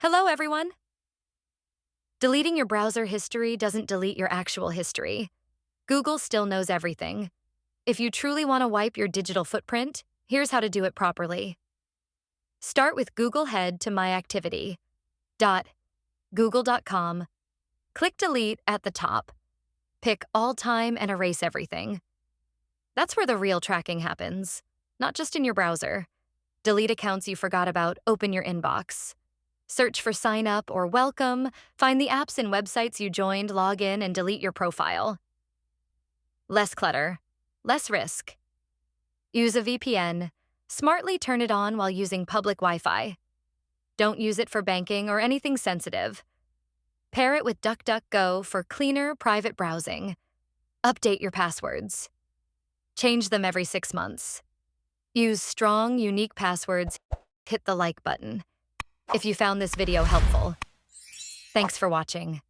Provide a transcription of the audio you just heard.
Hello, everyone. Deleting your browser history doesn't delete your actual history. Google still knows everything. If you truly want to wipe your digital footprint, here's how to do it properly. Start with Google Head to myactivity.google.com. Click Delete at the top. Pick All Time and erase everything. That's where the real tracking happens, not just in your browser. Delete accounts you forgot about, open your inbox. Search for sign up or welcome, find the apps and websites you joined, log in, and delete your profile. Less clutter, less risk. Use a VPN. Smartly turn it on while using public Wi-Fi. Don't use it for banking or anything sensitive. Pair it with DuckDuckGo for cleaner, private browsing. Update your passwords. Change them every 6 months. Use strong, unique passwords. Hit the like button if you found this video helpful. Thanks for watching.